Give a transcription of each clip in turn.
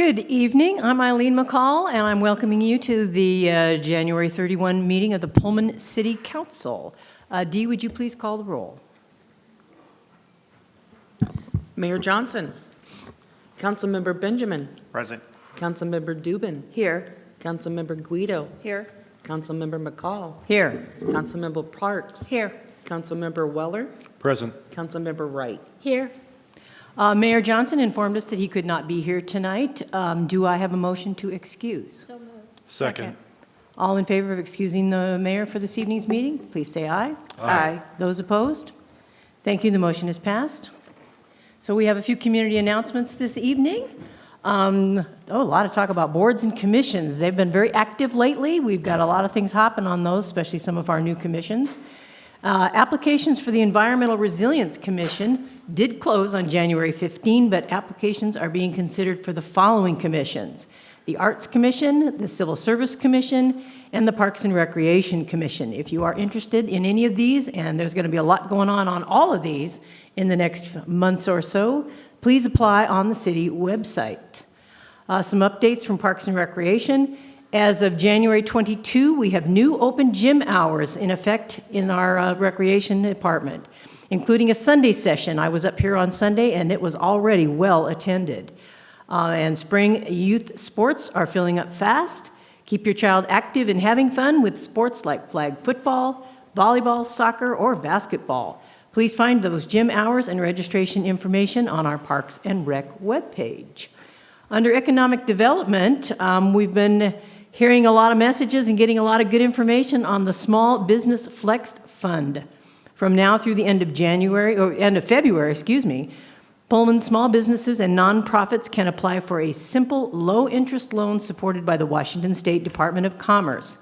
Good evening. I'm Eileen McCall, and I'm welcoming you to the January 31 meeting of the Pullman City Council. Dee, would you please call the roll? Mayor Johnson. Councilmember Benjamin. Present. Councilmember Dubin. Here. Councilmember Guido. Here. Councilmember McCall. Here. Councilmember Parks. Here. Councilmember Weller. Present. Councilmember Wright. Here. Mayor Johnson informed us that he could not be here tonight. Do I have a motion to excuse? So moved. Second. All in favor of excusing the mayor for this evening's meeting, please say aye. Aye. Those opposed? Thank you. The motion is passed. So we have a few community announcements this evening. A lot of talk about boards and commissions. They've been very active lately. We've got a lot of things hopping on those, especially some of our new commissions. Applications for the Environmental Resilience Commission did close on January 15, but applications are being considered for the following commissions: the Arts Commission, the Civil Service Commission, and the Parks and Recreation Commission. If you are interested in any of these, and there's going to be a lot going on all of these in the next months or so, please apply on the city website. Some updates from Parks and Recreation. As of January 22, we have new open gym hours in effect in our recreation department, including a Sunday session. I was up here on Sunday, and it was already well attended. And spring youth sports are filling up fast. Keep your child active and having fun with sports like flag football, volleyball, soccer, or basketball. Please find those gym hours and registration information on our Parks and Rec webpage. Under economic development, we've been hearing a lot of messages and getting a lot of good information on the Small Business Flex Fund. From now through the end of February, Pullman small businesses and nonprofits can apply for a simple, low-interest loan supported by the Washington State Department of Commerce.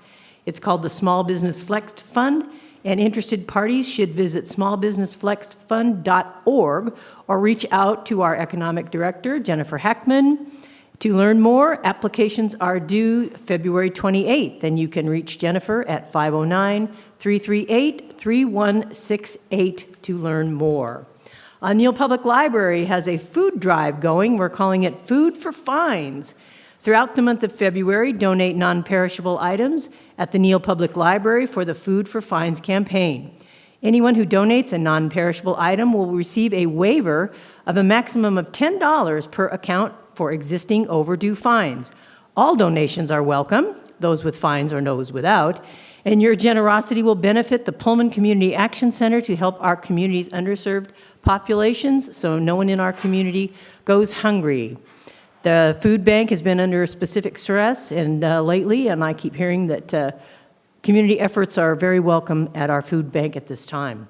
It's called the Small Business Flex Fund, and interested parties should visit smallbusinessflexfund.org or reach out to our economic director, Jennifer Hackman. To learn more, applications are due February 28th, and you can reach Jennifer at 509-338-3168 to learn more. Neal Public Library has a food drive going. We're calling it Food for Fines. Throughout the month of February, donate non-perishable items at the Neal Public Library for the Food for Fines campaign. Anyone who donates a non-perishable item will receive a waiver of a maximum of $10 per account for existing overdue fines. All donations are welcome, those with fines or those without, and your generosity will benefit the Pullman Community Action Center to help our community's underserved populations so no one in our community goes hungry. The food bank has been under specific stress lately, and I keep hearing that community efforts are very welcome at our food bank at this time.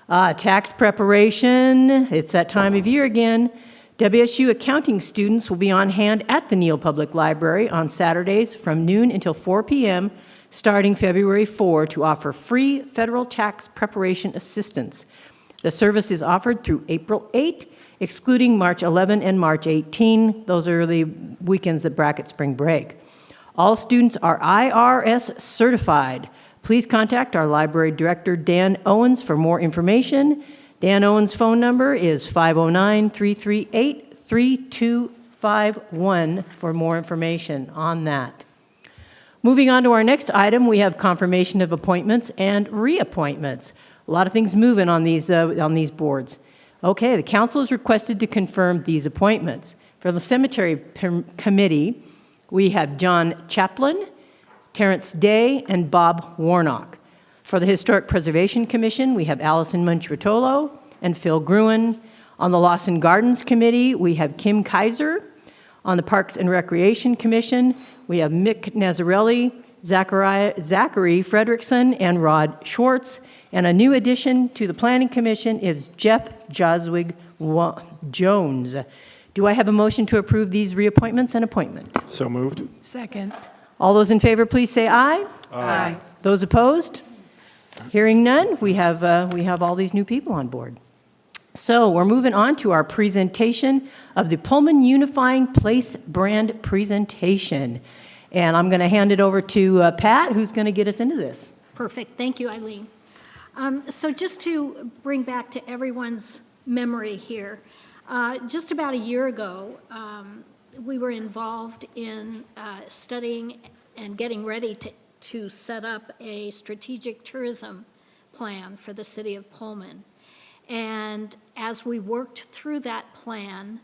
Tax preparation, it's that time of year again. WSU accounting students will be on hand at the Neal Public Library on Saturdays from noon until 4 p.m. starting February 4 to offer free federal tax preparation assistance. The service is offered through April 8, excluding March 11 and March 18. Those are the weekends that bracket spring break. All students are IRS certified. Please contact our library director, Dan Owens, for more information. Dan Owens' phone number is 509-338-3251 for more information on that. Moving on to our next item, we have confirmation of appointments and reappointments. A lot of things moving on these boards. Okay, the council is requested to confirm these appointments. For the Cemetery Committee, we have John Chaplin, Terrence Day, and Bob Warnock. For the Historic Preservation Commission, we have Allison Munch-Rotolo and Phil Gruen. On the Lawson Gardens Committee, we have Kim Kaiser. On the Parks and Recreation Commission, we have Mick Nazarelli, Zachary Fredrickson, and Rod Schwartz. And a new addition to the Planning Commission is Jeff Joswig Jones. Do I have a motion to approve these reappointments and appointment? So moved. Second. All those in favor, please say aye. Aye. Those opposed? Hearing none, we have all these new people on board. So we're moving on to our presentation of the Pullman Unifying Place brand presentation. And I'm going to hand it over to Pat, who's going to get us into this. Perfect. Thank you, Eileen. So just to bring back to everyone's memory here, just about a year ago, we were involved in studying and getting ready to set up a strategic tourism plan for the city of Pullman. And as we worked through that plan,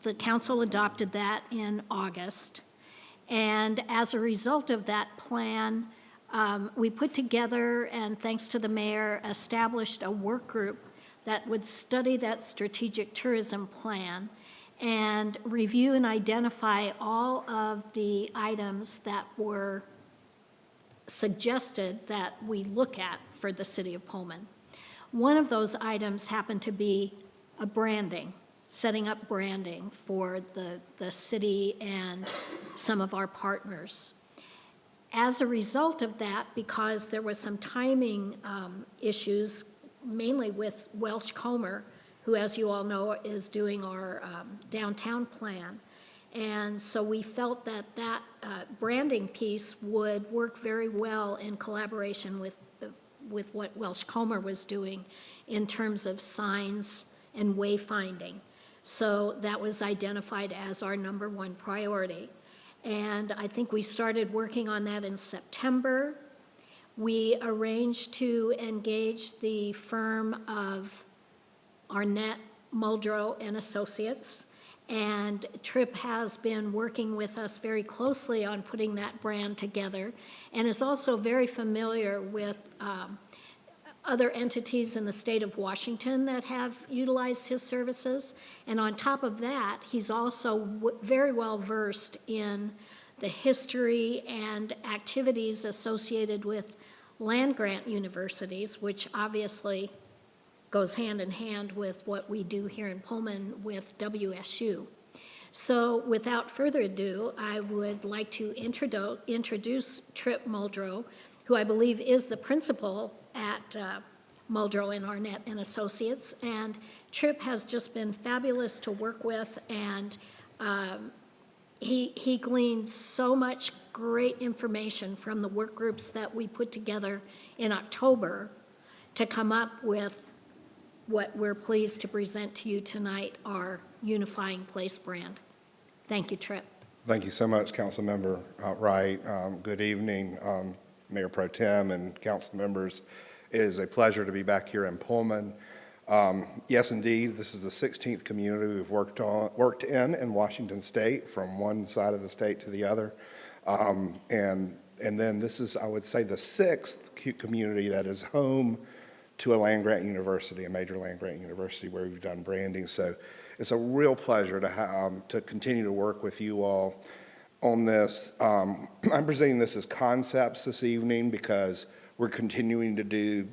the council adopted that in August. And as a result of that plan, we put together, and thanks to the mayor, established a work group that would study that strategic tourism plan and review and identify all of the items that were suggested that we look at for the city of Pullman. One of those items happened to be a branding, setting up branding for the city and some of our partners. As a result of that, because there was some timing issues, mainly with Welsh Comer, who, as you all know, is doing our downtown plan. And so we felt that that branding piece would work very well in collaboration with what Welsh Comer was doing in terms of signs and wayfinding. So that was identified as our number one priority. And I think we started working on that in September. We arranged to engage the firm of Arnett, Muldrow and Associates, and Tripp has been working with us very closely on putting that brand together, and is also very familiar with other entities in the state of Washington that have utilized his services. And on top of that, he's also very well versed in the history and activities associated with land-grant universities, which obviously goes hand in hand with what we do here in Pullman with WSU. So without further ado, I would like to introduce Tripp Muldrow, who I believe is the principal at Muldrow and Arnett and Associates. And Tripp has just been fabulous to work with, and he gleaned so much great information from the work groups that we put together in October to come up with what we're pleased to present to you tonight, our unifying place brand. Thank you, Tripp. Thank you so much, Councilmember Wright. Good evening, Mayor Pro Tem and council members. It is a pleasure to be back here in Pullman. Yes, indeed, this is the 16th community we've worked in Washington State, from one side of the state to the other. And then this is, I would say, the 6th community that is home to a land-grant university, a major land-grant university where we've done branding. So it's a real pleasure to continue to work with you all on this. I'm presenting this as concepts this evening because we're continuing to do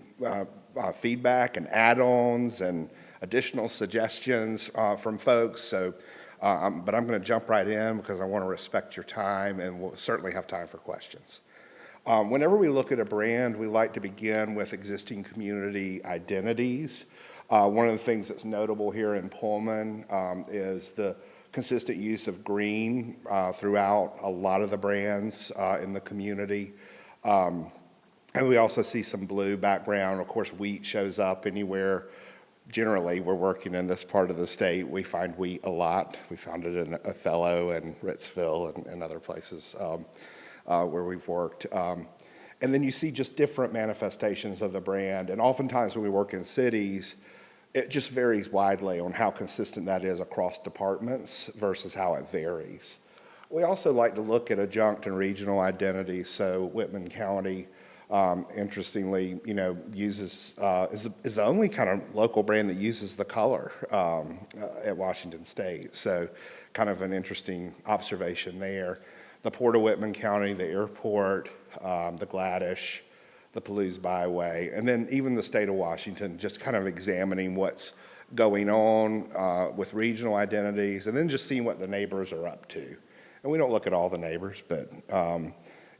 feedback and add-ons and additional suggestions from folks. So, but I'm going to jump right in because I want to respect your time, and we'll certainly have time for questions. Whenever we look at a brand, we like to begin with existing community identities. One of the things that's notable here in Pullman is the consistent use of green throughout a lot of the brands in the community. And we also see some blue background. Of course, wheat shows up anywhere. Generally, we're working in this part of the state. We find wheat a lot. We found it in Othello and Ritzville and other places where we've worked. And then you see just different manifestations of the brand. And oftentimes when we work in cities, it just varies widely on how consistent that is across departments versus how it varies. We also like to look at adjunct and regional identities. So Whitman County, interestingly, uses is the only kind of local brand that uses the color at Washington State. So kind of an interesting observation there. The Port of Whitman County, the airport, the Gladish, the Palouse Byway, and then even the state of Washington, just kind of examining what's going on with regional identities, and then just seeing what the neighbors are up to. And we don't look at all the neighbors, but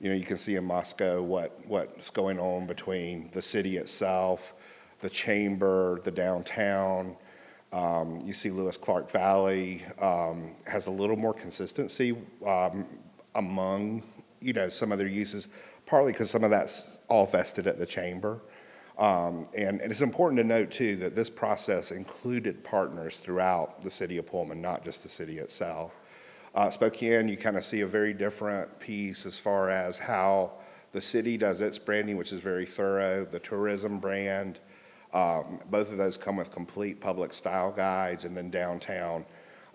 you can see in Moscow what's going on between the city itself, the chamber, the downtown. You see Lewis-Clark Valley has a little more consistency among some of their uses, partly because some of that's all vested at the chamber. And it's important to note, too, that this process included partners throughout the city of Pullman, not just the city itself. Spokane, you kind of see a very different piece as far as how the city does its branding, which is very thorough. The tourism brand, both of those come with complete public style guides, and then downtown,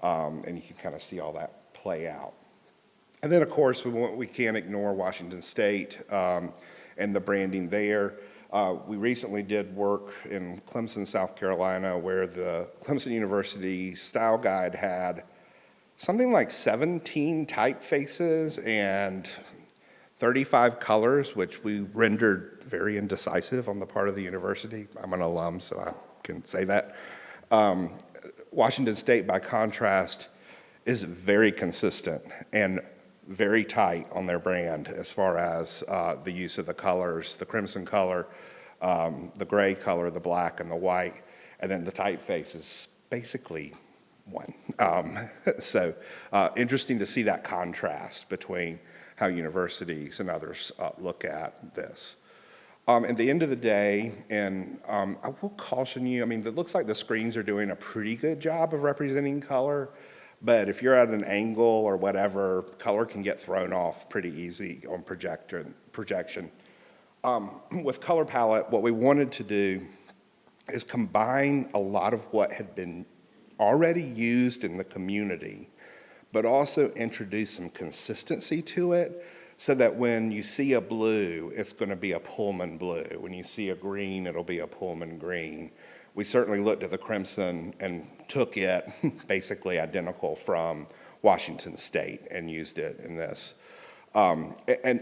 and you can kind of see all that play out. And then, of course, we can't ignore Washington State and the branding there. We recently did work in Clemson, South Carolina, where the Clemson University Style Guide had something like 17 typefaces and 35 colors, which we rendered very indecisive on the part of the university. I'm an alum, so I can say that. Washington State, by contrast, is very consistent and very tight on their brand as far as the use of the colors, the crimson color, the gray color, the black, and the white, and then the typeface is basically one. So interesting to see that contrast between how universities and others look at this. At the end of the day, and I will caution you, I mean, it looks like the screens are doing a pretty good job of representing color, but if you're at an angle or whatever, color can get thrown off pretty easy on projection. With color palette, what we wanted to do is combine a lot of what had been already used in the community, but also introduce some consistency to it so that when you see a blue, it's going to be a Pullman blue. When you see a green, it'll be a Pullman green. We certainly looked at the crimson and took it basically identical from Washington State and used it in this. And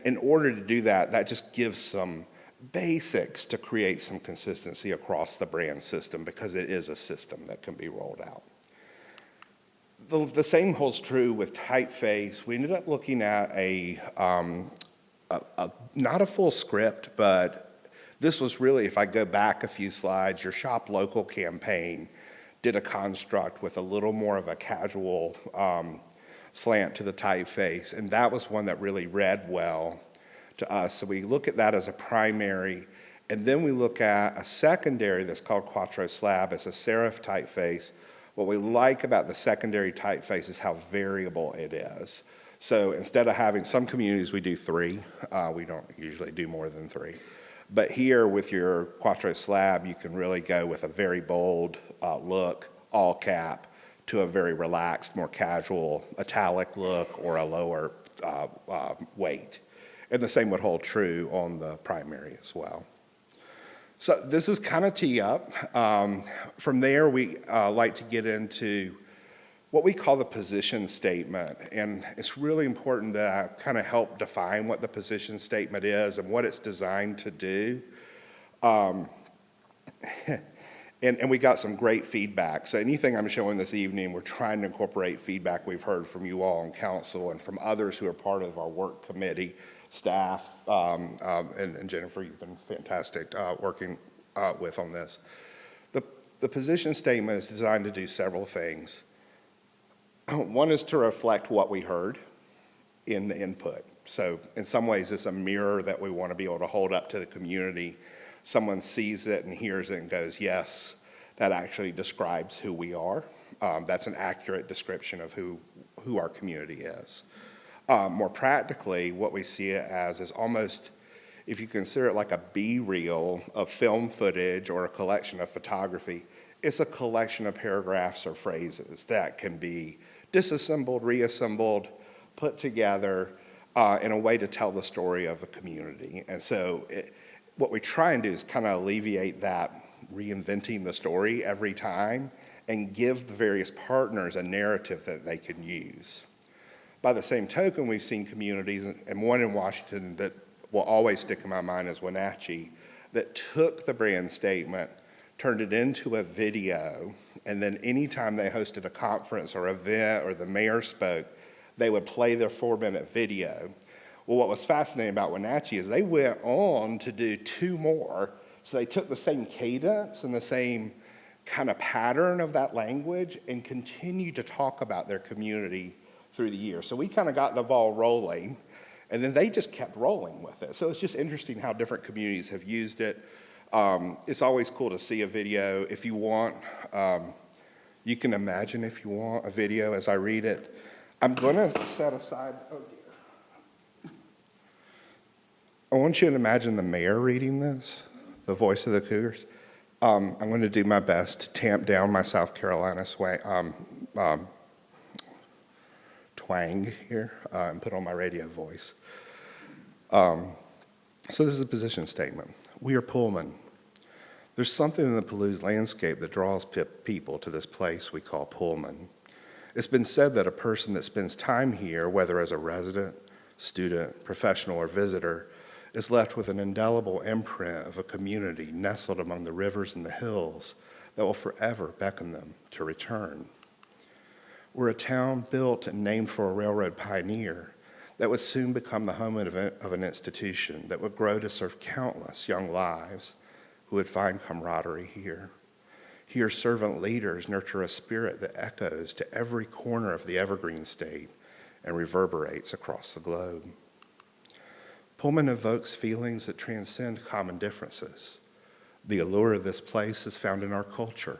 in order to do that, that just gives some basics to create some consistency across the brand system, because it is a system that can be rolled out. The same holds true with typeface. We ended up looking at not a full script, but this was really, if I go back a few slides, your Shop Local campaign did a construct with a little more of a casual slant to the typeface, and that was one that really read well to us. So we look at that as a primary, and then we look at a secondary that's called Quattro Slab as a serif typeface. What we like about the secondary typeface is how variable it is. So instead of having some communities, we do 3. We don't usually do more than 3. But here with your Quattro Slab, you can really go with a very bold look, all cap, to a very relaxed, more casual italic look or a lower weight. And the same would hold true on the primary as well. So this is kind of tee up. From there, we like to get into what we call the position statement. And it's really important that I kind of help define what the position statement is and what it's designed to do. And we got some great feedback. So anything I'm showing this evening, we're trying to incorporate feedback we've heard from you all on council and from others who are part of our work committee, staff, and Jennifer, you've been fantastic working with on this. The position statement is designed to do several things. One is to reflect what we heard in the input. So in some ways, it's a mirror that we want to be able to hold up to the community. Someone sees it and hears it and goes, yes, that actually describes who we are. That's an accurate description of who our community is. More practically, what we see it as is almost, if you consider it like a B-reel of film footage or a collection of photography, it's a collection of paragraphs or phrases that can be disassembled, reassembled, put together in a way to tell the story of a community. And so what we try and do is kind of alleviate that reinventing the story every time and give the various partners a narrative that they can use. By the same token, we've seen communities, and one in Washington that will always stick in my mind is Wenatchee, that took the brand statement, turned it into a video, and then anytime they hosted a conference or event or the mayor spoke, they would play their 4-minute video. Well, what was fascinating about Wenatchee is they went on to do 2 more. So they took the same cadence and the same kind of pattern of that language and continued to talk about their community through the year. So we kind of got the ball rolling, and then they just kept rolling with it. So it's just interesting how different communities have used it. It's always cool to see a video. If you want, you can imagine if you want a video as I read it. I'm going to set aside, oh dear. I want you to imagine the mayor reading this, the voice of the Cougars. I'm going to do my best to tamp down my South Carolina twang here and put on my radio voice. So this is a position statement. We are Pullman. There's something in the Palouse landscape that draws people to this place we call Pullman. It's been said that a person that spends time here, whether as a resident, student, professional, or visitor, is left with an indelible imprint of a community nestled among the rivers and the hills that will forever beckon them to return. We're a town built and named for a railroad pioneer that would soon become the home of an institution that would grow to serve countless young lives who would find camaraderie here. Here, servant leaders nurture a spirit that echoes to every corner of the Evergreen State and reverberates across the globe. Pullman evokes feelings that transcend common differences. The allure of this place is found in our culture.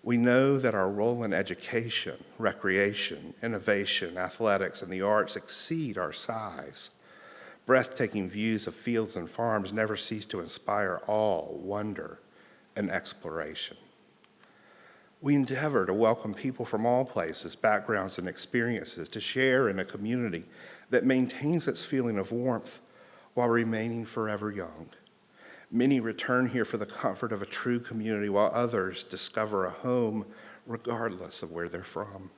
We know that our role in education, recreation, innovation, athletics, and the arts exceed our size. Breathtaking views of fields and farms never cease to inspire awe, wonder, and exploration. We endeavor to welcome people from all places, backgrounds, and experiences to share in a community that maintains its feeling of warmth while remaining forever young. Many return here for the comfort of a true community, while others discover a home regardless of where they're from.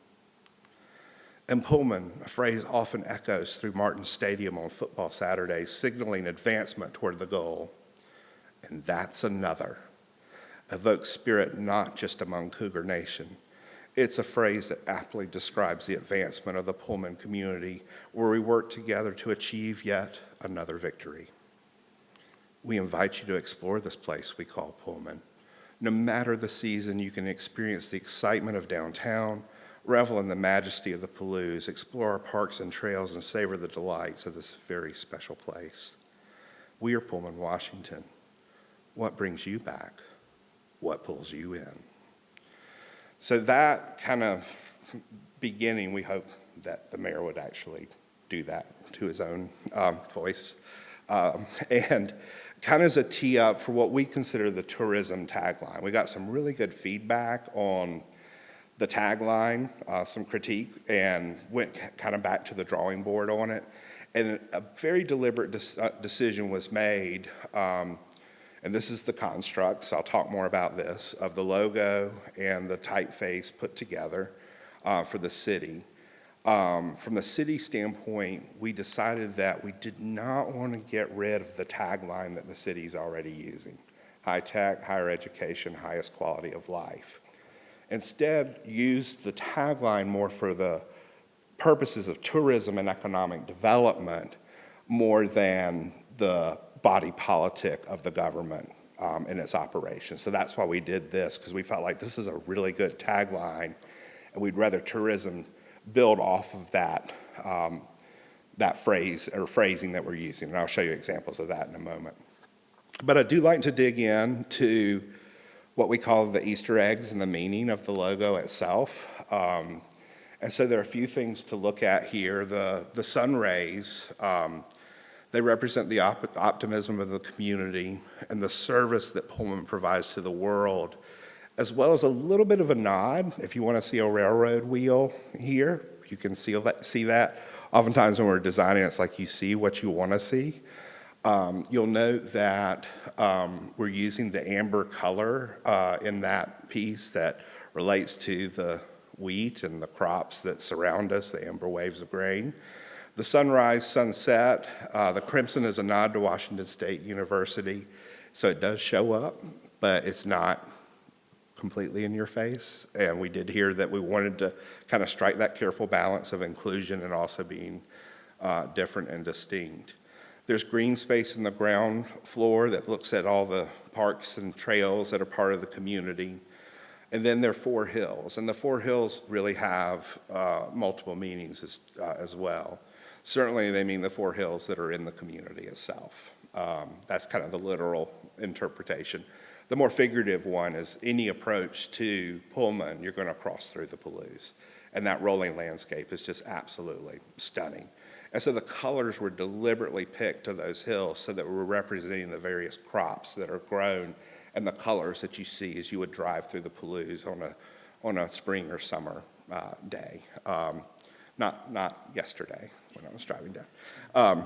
In Pullman, a phrase often echoes through Martin Stadium on football Saturdays, signaling advancement toward the goal. And that's another. Evokes spirit not just among Cougar Nation. It's a phrase that aptly describes the advancement of the Pullman community, where we work together to achieve yet another victory. We invite you to explore this place we call Pullman. No matter the season, you can experience the excitement of downtown, revel in the majesty of the Palouse, explore our parks and trails, and savor the delights of this very special place. We are Pullman, Washington. What brings you back? What pulls you in? So that kind of beginning, we hope that the mayor would actually do that to his own voice. And kind of as a tee up for what we consider the tourism tagline. We got some really good feedback on the tagline, some critique, and went kind of back to the drawing board on it. And a very deliberate decision was made, and this is the construct, so I'll talk more about this, of the logo and the typeface put together for the city. From the city standpoint, we decided that we did not want to get rid of the tagline that the city's already using. High tech, higher education, highest quality of life. Instead, use the tagline more for the purposes of tourism and economic development more than the body politic of the government and its operations. So that's why we did this, because we felt like this is a really good tagline, and we'd rather tourism build off of that, that phrase or phrasing that we're using. And I'll show you examples of that in a moment. But I do like to dig into what we call the Easter eggs and the meaning of the logo itself. And so there are a few things to look at here. The sun rays, they represent the optimism of the community and the service that Pullman provides to the world, as well as a little bit of a nod. If you want to see a railroad wheel here, you can see that. Oftentimes when we're designing, it's like you see what you want to see. You'll note that we're using the amber color in that piece that relates to the wheat and the crops that surround us, the amber waves of grain. The sunrise, sunset, the crimson is a nod to Washington State University, so it does show up, but it's not completely in your face. And we did hear that we wanted to kind of strike that careful balance of inclusion and also being different and distinct. There's green space in the ground floor that looks at all the parks and trails that are part of the community. And then there are 4 hills, and the 4 hills really have multiple meanings as well. Certainly they mean the 4 hills that are in the community itself. That's kind of the literal interpretation. The more figurative one is any approach to Pullman, you're going to cross through the Palouse. and that rolling landscape is just absolutely stunning. And so the colors were deliberately picked to those hills so that we're representing the various crops that are grown and the colors that you see as you would drive through the Palouse on a spring or summer day. Not yesterday when I was driving down.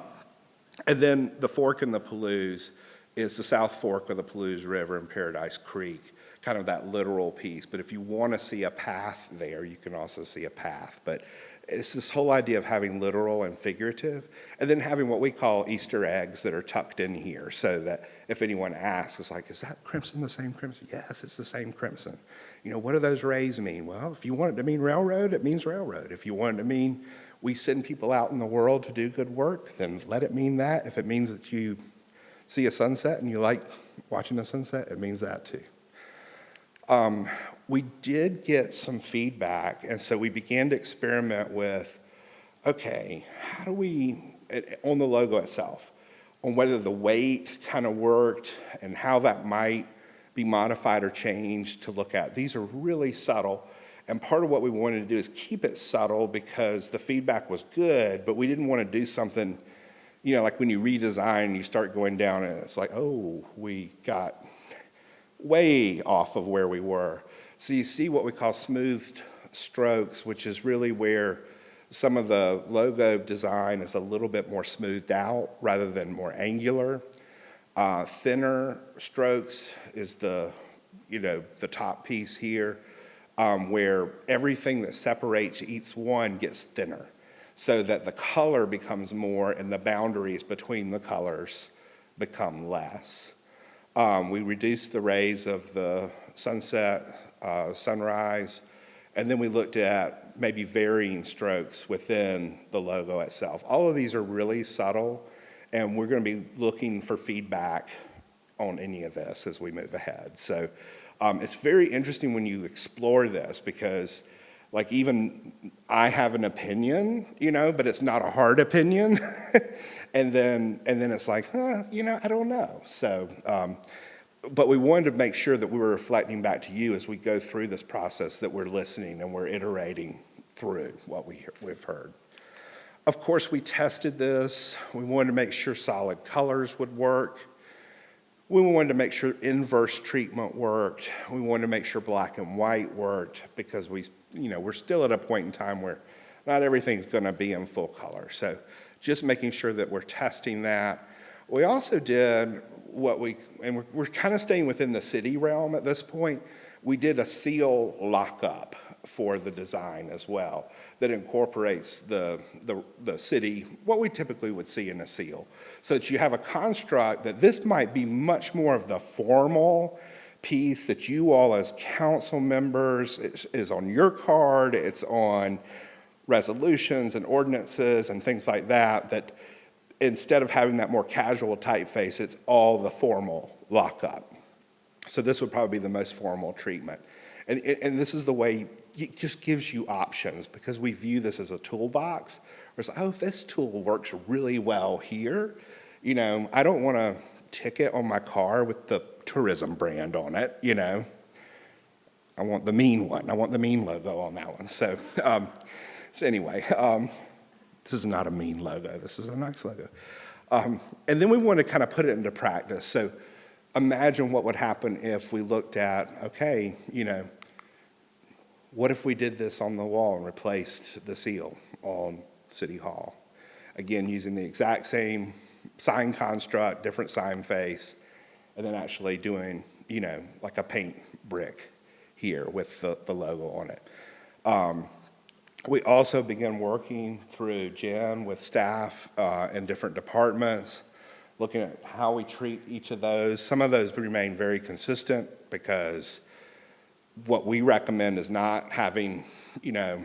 And then the fork in the Palouse is the South Fork of the Palouse River and Paradise Creek, kind of that literal piece. But if you want to see a path there, you can also see a path. But it's this whole idea of having literal and figurative, and then having what we call Easter eggs that are tucked in here, so that if anyone asks, it's like, is that crimson the same crimson? Yes, it's the same crimson. You know, what do those rays mean? Well, if you want it to mean railroad, it means railroad. If you want it to mean we send people out in the world to do good work, then let it mean that. If it means that you see a sunset and you like watching the sunset, it means that too. We did get some feedback, and so we began to experiment with, okay, how do we, on the logo itself, on whether the weight kind of worked and how that might be modified or changed to look at. These are really subtle, and part of what we wanted to do is keep it subtle because the feedback was good, but we didn't want to do something, you know, like when you redesign, you start going down and it's like, oh, we got way off of where we were. So you see what we call smoothed strokes, which is really where some of the logo design is a little bit more smoothed out rather than more angular. Thinner strokes is the top piece here, where everything that separates each one gets thinner so that the color becomes more and the boundaries between the colors become less. We reduced the rays of the sunset, sunrise, and then we looked at maybe varying strokes within the logo itself. All of these are really subtle, and we're going to be looking for feedback on any of this as we move ahead. So it's very interesting when you explore this because, like, even I have an opinion, you know, but it's not a hard opinion. and then it's like, I don't know. So, but we wanted to make sure that we were reflecting back to you as we go through this process, that we're listening and we're iterating through what we've heard. Of course, we tested this. We wanted to make sure solid colors would work. We wanted to make sure inverse treatment worked. We wanted to make sure black and white worked because we're still at a point in time where not everything's going to be in full color. So just making sure that we're testing that. We also did and we're kind of staying within the city realm at this point. We did a seal lockup for the design as well that incorporates the city, what we typically would see in a seal, so that you have a construct that this might be much more of the formal piece that you all as council members is on your card, it's on resolutions and ordinances and things like that, that instead of having that more casual typeface, it's all the formal lockup. So this would probably be the most formal treatment. And this is the way it just gives you options because we view this as a toolbox. Where it's like, oh, this tool works really well here. You know, I don't want a ticket on my car with the tourism brand on it, you know. I want the mean one. I want the mean logo on that one. So anyway, this is not a mean logo. This is a nice logo. And then we want to kind of put it into practice. So imagine what would happen if we looked at, okay, you know, what if we did this on the wall and replaced the seal on City Hall? Again, using the exact same sign construct, different sign face, and then actually doing, you know, like a paint brick here with the logo on it. We also began working through Jen with staff in different departments, looking at how we treat each of those. Some of those remain very consistent because what we recommend is not having, you know,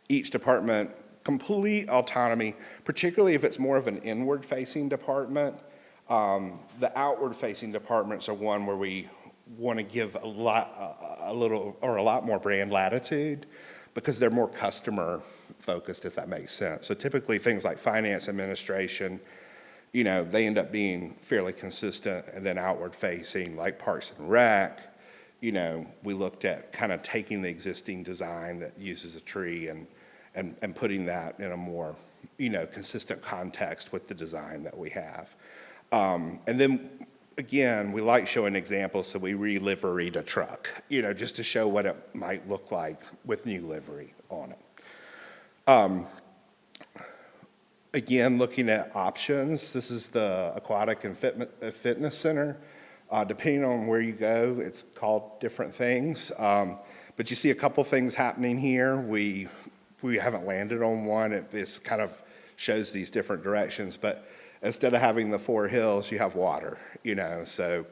each department complete autonomy, particularly if it's more of an inward-facing department. The outward-facing departments are one where we want to give a lot more brand latitude because they're more customer-focused, if that makes sense. So typically things like finance administration, you know, they end up being fairly consistent, and then outward-facing, like Parks and Rec, we looked at kind of taking the existing design that uses a tree and putting that in a more, consistent context with the design that we have. And then, again, we like showing examples, so we re-liveried a truck, just to show what it might look like with new livery on it. Again, looking at options, this is the Aquatic and Fitness Center. Depending on where you go, it's called different things. But you see a couple things happening here. We haven't landed on one. This kind of shows these different directions, but instead of having the 4 hills, you have water, so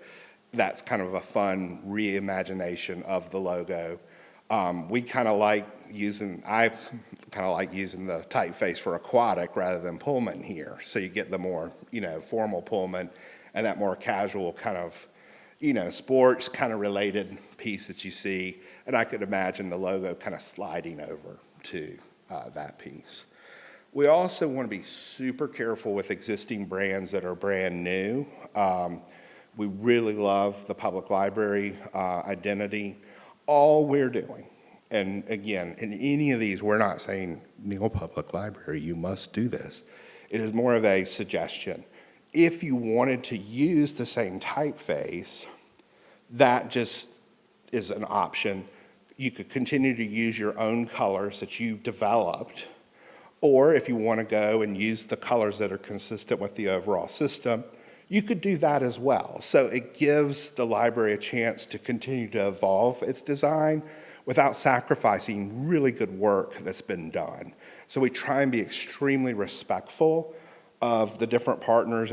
that's kind of a fun reimagination of the logo. I kind of like using the typeface for aquatic rather than Pullman here. So you get the more, formal Pullman and that more casual kind of, sports kind of related piece that you see. And I could imagine the logo kind of sliding over to that piece. We also want to be super careful with existing brands that are brand new. We really love the public library identity. All we're doing, and again, in any of these, we're not saying, Neal Public Library, you must do this. It is more of a suggestion. If you wanted to use the same typeface, that just is an option. You could continue to use your own colors that you developed, or if you want to go and use the colors that are consistent with the overall system, you could do that as well. So it gives the library a chance to continue to evolve its design without sacrificing really good work that's been done. So we try and be extremely respectful of the different partners